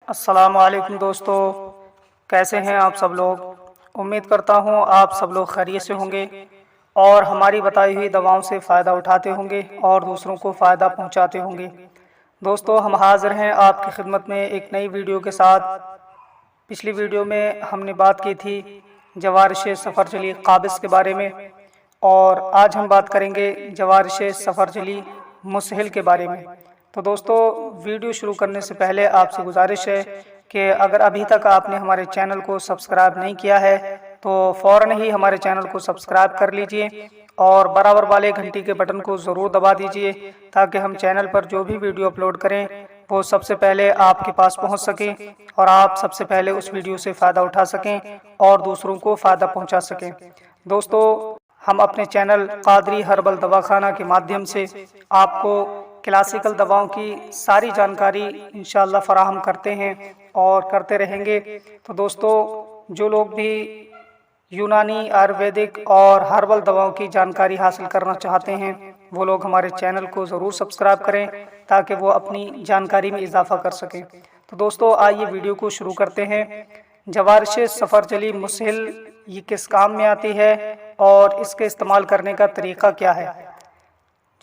अस्सलामुअलैकुम दोस्तों, कैसे हैं आप सब लोग। उम्मीद करता हूं आप सब लोग खैरियत से होंगे और हमारी बताई हुई दवाओं से फ़ायदा उठाते होंगे और दूसरों को फ़ायदा पहुंचाते होंगे। दोस्तों, हम हाज़िर हैं आपकी खिदमत में एक नई वीडियो के साथ। पिछली वीडियो में हमने बात की थी जवारिश सफ़रजली काबिज़ के बारे में और आज हम बात करेंगे जवारिश सफ़रजली मुसहिल के बारे में। तो दोस्तों, वीडियो शुरू करने से पहले आपसे गुजारिश है कि अगर अभी तक आपने हमारे चैनल को सब्सक्राइब नहीं किया है तो फ़ौरन ही हमारे चैनल को सब्सक्राइब कर लीजिए और बराबर वाले घंटी के बटन को ज़रूर दबा दीजिए ताकि हम चैनल पर जो भी वीडियो अपलोड करें वो सबसे पहले आपके पास पहुंच सके और आप सबसे पहले उस वीडियो से फ़ायदा उठा सकें और दूसरों को फ़ायदा पहुंचा सकें। दोस्तों, हम अपने चैनल कादरी हर्बल दवाखाना के माध्यम से आपको क्लासिकल दवाओं की सारी जानकारी इंशाअल्लाह फ़राहम करते हैं और करते रहेंगे। तो दोस्तों, जो लोग भी यूनानी, आयुर्वेदिक और हर्बल दवाओं की जानकारी हासिल करना चाहते हैं वो लोग हमारे चैनल को ज़रूर सब्सक्राइब करें ताकि वो अपनी जानकारी में इजाफ़ा कर सकें। तो दोस्तों, आइए वीडियो को शुरू करते हैं। जवारिश सफ़रजली मुसहिल ये किस काम में आती है और इसके इस्तेमाल करने का तरीक़ा क्या है।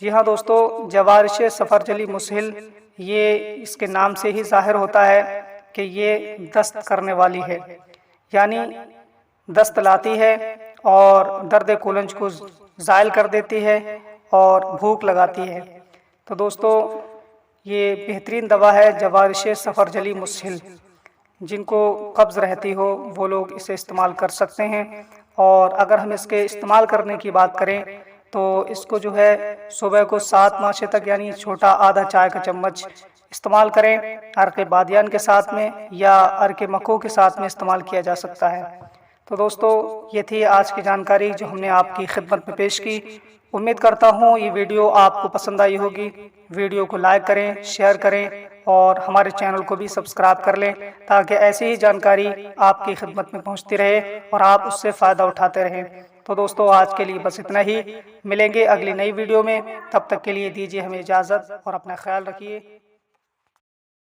जी हाँ दोस्तों, जवारिश सफ़रजली मुसहिल ये इसके नाम से ही ज़ाहिर होता है कि ये दस्त करने वाली है, यानी दस्त लाती है और दर्द कुलंज को ज़ायल कर देती है और भूख लगाती है। तो दोस्तों, ये बेहतरीन दवा है जवारिश सफ़रजली मुसहिल। जिनको कब्ज़ रहती हो वो लोग इसे इस्तेमाल कर सकते हैं और अगर हम इसके इस्तेमाल करने की बात करें तो इसको जो है सुबह को 7 माशे तक यानी छोटा आधा चाय का चम्मच इस्तेमाल करें। अर्क बादियान के साथ में या अर्क मको के साथ में इस्तेमाल किया जा सकता है। तो दोस्तों, ये थी आज की जानकारी जो हमने आपकी खिदमत में पेश की। उम्मीद करता हूँ ये वीडियो आपको पसंद आई होगी। वीडियो को लाइक करें, शेयर करें और हमारे चैनल को भी सब्सक्राइब कर लें ताकि ऐसी ही जानकारी आपकी खिदमत में पहुँचती रहे और आप उससे फ़ायदा उठाते रहें। तो दोस्तों, आज के लिए बस इतना ही। मिलेंगे अगली नई वीडियो में, तब तक के लिए दीजिए हमें इजाज़त और अपना ख्याल रखिए।